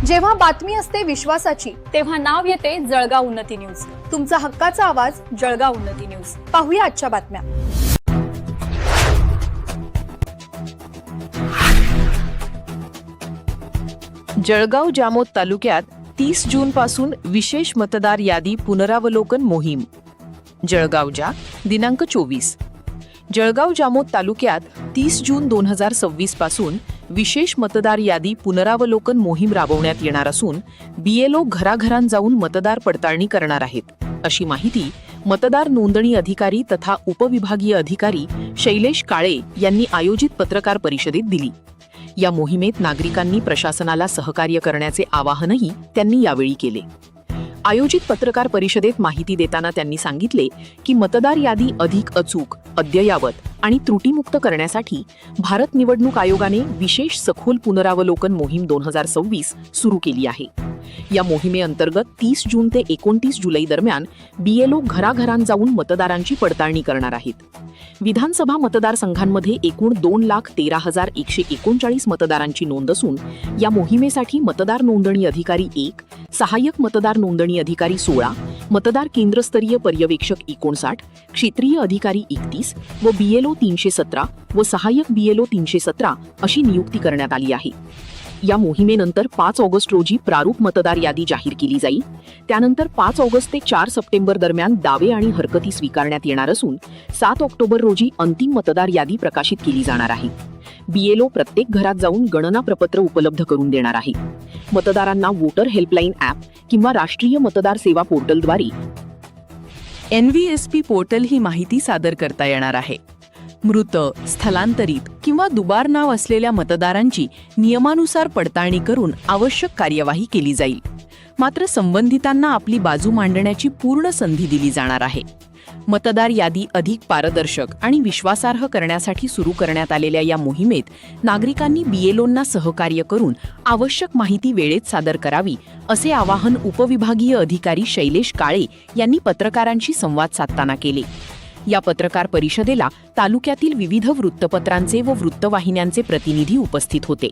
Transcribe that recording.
जेव्हा बातमी असते विश्वासाची, तेव्हा नाव येते जळगाव उन्नती न्यूज. तुमचा हक्काचा आवाज जळगाव उन्नती न्यूज. पाहूया आजच्या बातम्या. जळगाव जामोद तालुक्यात 30 जून पासून विशेष मतदार यादी पुनरावलोकन मोहीम. जळगावच्या दिनांक 24. जळगाव जामोद तालुक्यात 30 जून 2026 पासून विशेष मतदार यादी पुनरावलोकन मोहीम राबवण्यात येणार असून बीएलओ घराघरांत जाऊन मतदार पडताळणी करणार आहेत, अशी माहिती मतदार नोंदणी अधिकारी तथा उपविभागीय अधिकारी शैलेश काळे यांनी आयोजित पत्रकार परिषदेत दिली. या मोहिमेत नागरिकांनी प्रशासनाला सहकार्य करण्याचे आवाहनही त्यांनी यावेळी केले. आयोजित पत्रकार परिषदेत माहिती देताना त्यांनी सांगितले की मतदार यादी अधिक अचूक, अद्ययावत आणि त्रुटीमुक्त करण्यासाठी भारत निवडणूक आयोगाने विशेष सखोल पुनरावलोकन मोहीम 2026 सुरू केली आहे. या मोहिमेअंतर्गत 30 जून ते 29 जुलै दरम्यान बीएलओ घराघरांत जाऊन मतदारांची पडताळणी करणार आहेत. विधानसभा मतदारसंघांमध्ये एकूण 2,13,139 मतदारांची नोंद असून या मोहिमेसाठी मतदार नोंदणी अधिकारी 1, सहाय्यक मतदार नोंदणी अधिकारी 16, मतदार केंद्रस्तरीय पर्यवेक्षक 59, क्षेत्रीय अधिकारी 31 व बीएलओ 317 व सहाय्यक बीएलओ 317 अशी नियुक्ती करण्यात आली आहे. या मोहिमेनंतर 5 ऑगस्ट रोजी प्रारूप मतदार यादी जाहीर केली जाईल. त्यानंतर 5 ऑगस्ट ते 4 सप्टेंबर दरम्यान दावे आणि हरकती स्वीकारण्यात येणार असून 7 ऑक्टोबर रोजी अंतिम मतदार यादी प्रकाशित केली जाणार आहे. बीएलओ प्रत्येक घरात जाऊन गणना प्रपत्र उपलब्ध करून देणार आहे. मतदारांना वोटर हेल्पलाईन ॲप किंवा राष्ट्रीय मतदार सेवा पोर्टलद्वारे NVSP पोर्टल ही माहिती सादर करता येणार आहे. मृत, स्थलांतरित किंवा दुबार नाव असलेल्या मतदारांची नियमानुसार पडताळणी करून आवश्यक कार्यवाही केली जाईल. मात्र संबंधितांना आपली बाजू मांडण्याची पूर्ण संधी दिली जाणार आहे. मतदार यादी अधिक पारदर्शक आणि विश्वासार्ह करण्यासाठी सुरू करण्यात आलेल्या या मोहिमेत नागरिकांनी बीएलओंना सहकार्य करून आवश्यक माहिती वेळेत सादर करावी, असे आवाहन उपविभागीय अधिकारी शैलेश काळे यांनी पत्रकारांशी संवाद साधताना केले. या पत्रकार परिषदेला तालुक्यातील विविध वृत्तपत्रांचे व वृत्तवाहिन्यांचे प्रतिनिधी उपस्थित होते.